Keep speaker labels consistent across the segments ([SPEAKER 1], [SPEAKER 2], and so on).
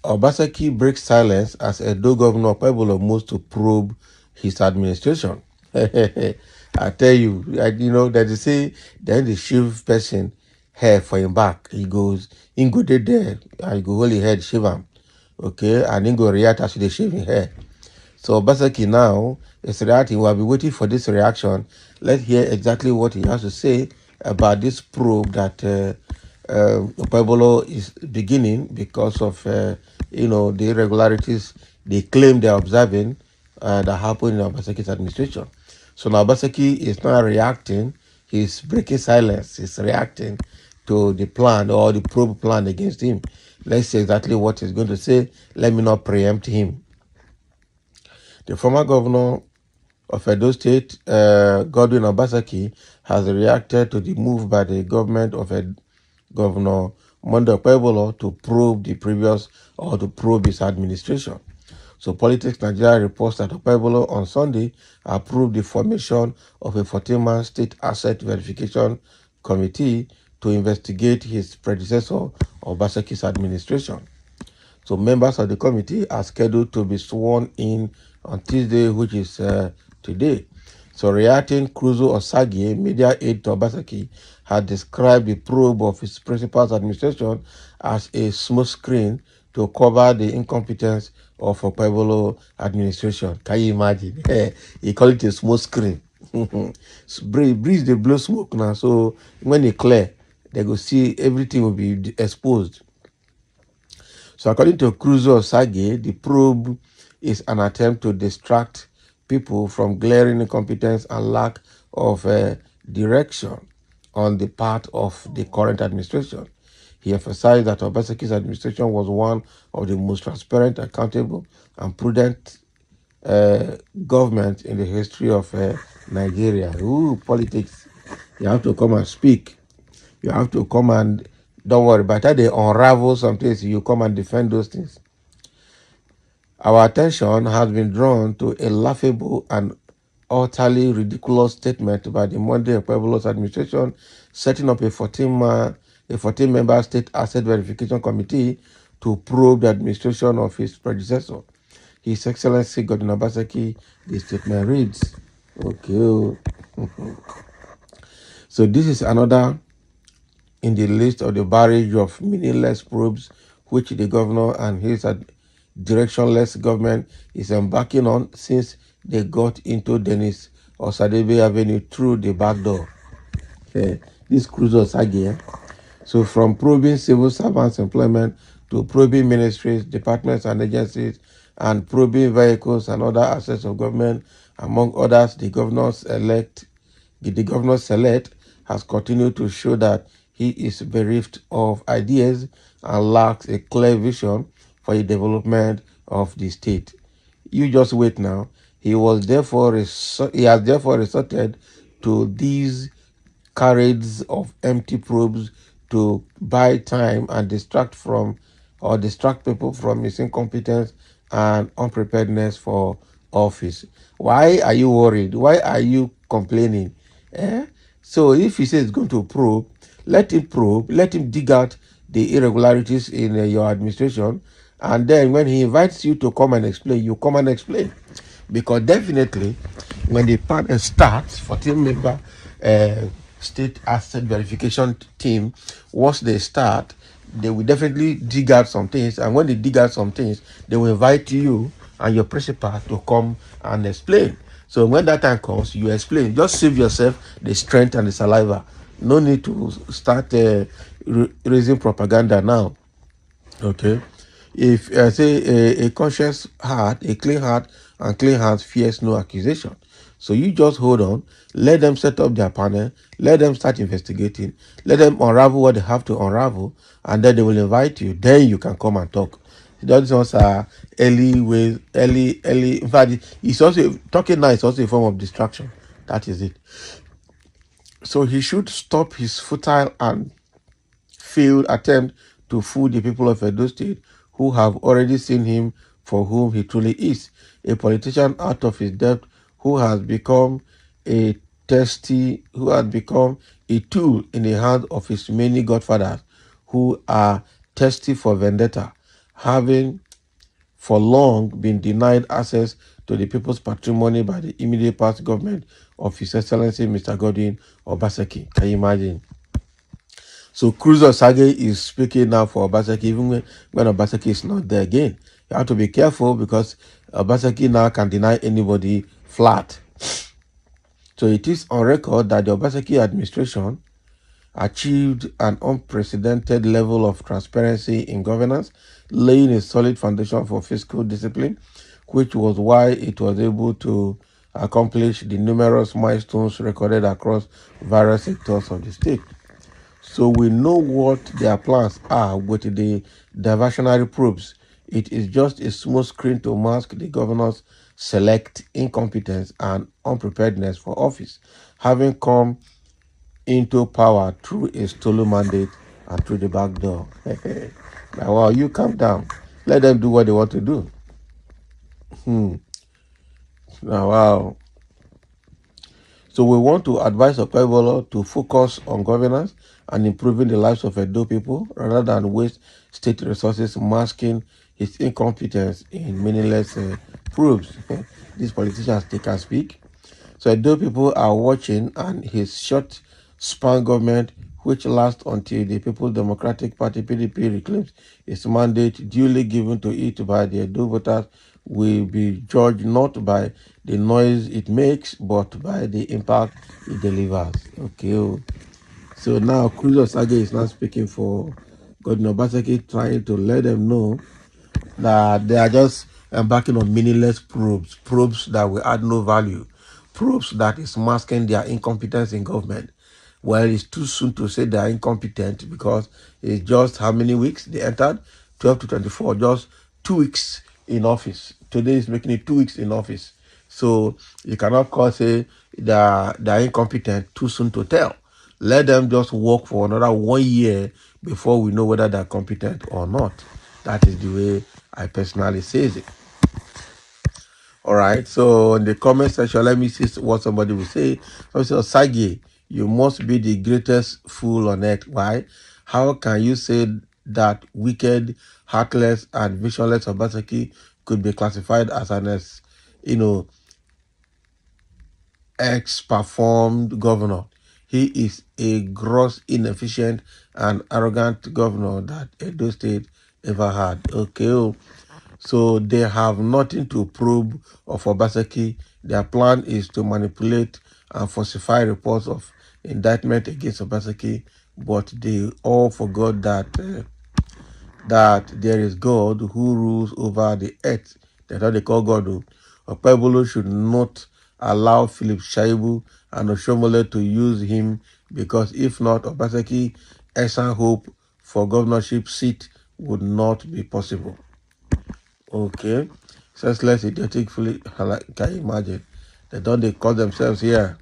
[SPEAKER 1] Obaseki breaks silence as Edo Governor Okpebholo moves to probe his administration. I tell you, that they say, then the shave person hair for him back. He go there, and he go hold his head, shave him. Okay, and he go react as they shave his hair. So Obaseki now is reacting. We'll be waiting for this reaction. Let's hear exactly what he has to say about this probe that Okpebholo is beginning because of the irregularities they claim they're observing that happened in Obaseki's administration. So now Obaseki is not reacting. He's breaking silence. He's reacting to the plan or the probe plan against him. Let's see exactly what he's going to say. Let me not preempt him. The former governor of Edo State, Godwin Obaseki, has reacted to the move by the government of Governor Monday Okpebholo to probe his administration. So Politics Nigeria reports that Okpebholo on Sunday approved the formation of a 14-man state asset verification committee to investigate his predecessor Obaseki's administration. So members of the committee are scheduled to be sworn in on Tuesday, which is today. So reacting, Cruzo Osage, media aide to Obaseki, had described the probe of his principal's administration as a smokescreen to cover the incompetence of Okpebholo administration. Can you imagine? He called it a smokescreen. Breeze, they blow smoke now. So when they clear, they go see everything will be exposed. So according to Cruzo Osage, the probe is an attempt to distract people from glaring incompetence and lack of direction on the part of the current administration. He emphasized that Obaseki's administration was one of the most transparent, accountable, and prudent government in the history of Nigeria. Ooh, politics. You have to come and speak. You have to come and, don't worry, by the time they unravel some things, you come and defend those things. Our attention has been drawn to a laughable and utterly ridiculous statement by the Monday Okpebholo's administration setting up a 14-member state asset verification committee to probe the administration of his predecessor. His Excellency Godwin Obaseki, the statement reads. Okay. So this is another in the list of the barrage of meaningless probes which the governor and his directionless government is embarking on since they got into Dennis Osadebe Avenue through the back door. This Cruzo Osage. So from probing civil servants' employment to probing ministries, departments and agencies, and probing vehicles and other assets of government, among others, the governor's select has continued to show that he is bereft of ideas and lacks a clear vision for the development of the state. You just wait now. He has therefore resorted to these charades of empty probes to buy time and distract people from his incompetence and unpreparedness for office. Why are you worried? Why are you complaining? So if he says he's going to probe, let him dig out the irregularities in your administration, and then when he invites you to come and explain, you come and explain. Because definitely, when the panel starts, 14-member state asset verification team, once they start, they will definitely dig out some things, and when they dig out some things, they will invite you and your principal to come and explain. So when that time comes, you explain. Just save yourself the strength and the saliva. No need to start raising propaganda now. Okay? If I say a conscious heart, a clean heart, and clean hands fears no accusation. So you just hold on, let them set up their panel, let them start investigating, let them unravel what they have to unravel, and then they will invite you. Then you can come and talk. Those ones are early ways, early. In fact, it's also talking now is also a form of distraction. That is it. So he should stop his futile and failed attempt to fool the people of Edo State who have already seen him for whom he truly is, a politician out of his depth who has become a tool in the hands of his many godfathers who are thirsty for vendetta having for long been denied access to the people's patrimony by the immediate past government of His Excellency Mr. Godwin Obaseki. Can you imagine? So Cruz Sage is speaking now for Obaseki, even when Obaseki is not there again. You have to be careful because Obaseki now can deny anybody flat. So it is on record that the Obaseki administration achieved an unprecedented level of transparency in governance, laying a solid foundation for fiscal discipline, which was why it was able to accomplish the numerous milestones recorded across various sectors of the state. So we know what their plans are with the diversionary probes. It is just a small screen to mask the governor's select incompetence and unpreparedness for office, having come into power through a stolen mandate and through the back door. Now, wow, you calm down. Let them do what they want to do. Now, wow. So we want to advise Okpebholo to focus on governance and improving the lives of Edo people rather than waste state resources masking his incompetence in meaningless proofs. These politicians, they can speak. So Edo people are watching, and his short span government, which lasts until the People's Democratic Party (PDP) reclaims its mandate duly given to it by the Edo voters, will be judged not by the noise it makes, but by the impact it delivers. Okay. So now Cruz Osage is now speaking for Godwin Obaseki, trying to let them know that they are just embarking on meaningless probes that will add no value, probes that is masking their incompetence in government. Well, it's too soon to say they are incompetent because it's just how many weeks they entered? 12 to 24, just 2 weeks in office. Today is making it 2 weeks in office. So you cannot say they're incompetent too soon to tell. Let them just work for another 1 year before we know whether they're competent or not. That is the way I personally says it. All right. So in the comment section, let me see what somebody will say. Somebody says, Sagi, you must be the greatest fool on earth. Why? How can you say that wicked, heartless, and visionless Obaseki could be classified as an ex-performed governor? He is a gross, inefficient, and arrogant governor that Edo State ever had. Okay. So they have nothing to probe of Obaseki. Their plan is to manipulate and falsify reports of indictment against Obaseki, but they all forgot that there is God who rules over the earth. That's what they call God. Okpebholo should not allow Philip Shaibu and Oshomole to use him, because if not, Obaseki Esan hope for governorship seat would not be possible. Okay. Senseless, idiotic, fully, can you imagine? They call themselves here.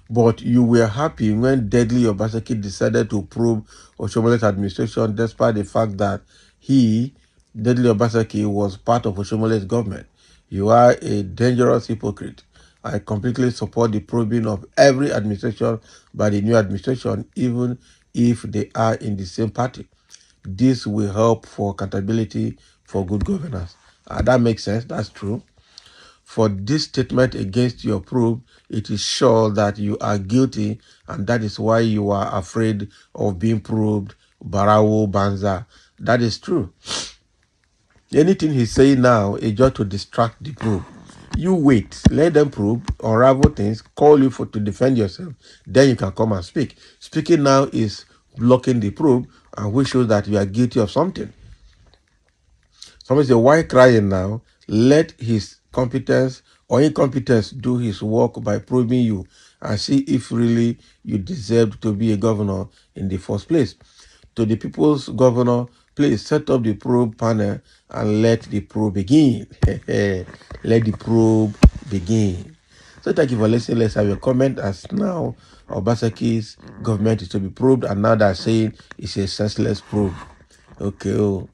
[SPEAKER 1] But you were happy when Deadly Obaseki decided to probe Oshomole's administration, despite the fact that Deadly Obaseki, was part of Oshomole's government. You are a dangerous hypocrite. I completely support the probing of every administration by the new administration, even if they are in the same party. This will help for accountability for good governance. That makes sense. That's true. For this statement against your probe, it is sure that you are guilty, and that is why you are afraid of being probed. Barawo Banza. That is true. Anything he's saying now is just to distract the probe. You wait, let them probe, unravel things, call you to defend yourself. Then you can come and speak. Speaking now is blocking the probe, and which shows that you are guilty of something. Somebody say, why crying now? Let his competence or incompetence do his work by probing you and see if really you deserve to be a governor in the first place. To the people's governor, please set up the probe panel and let the probe begin. Let the probe begin. So thank you for listening. Let's have your comment. As now Obaseki's government is to be probed, and now they're saying it's a senseless probe. Okay.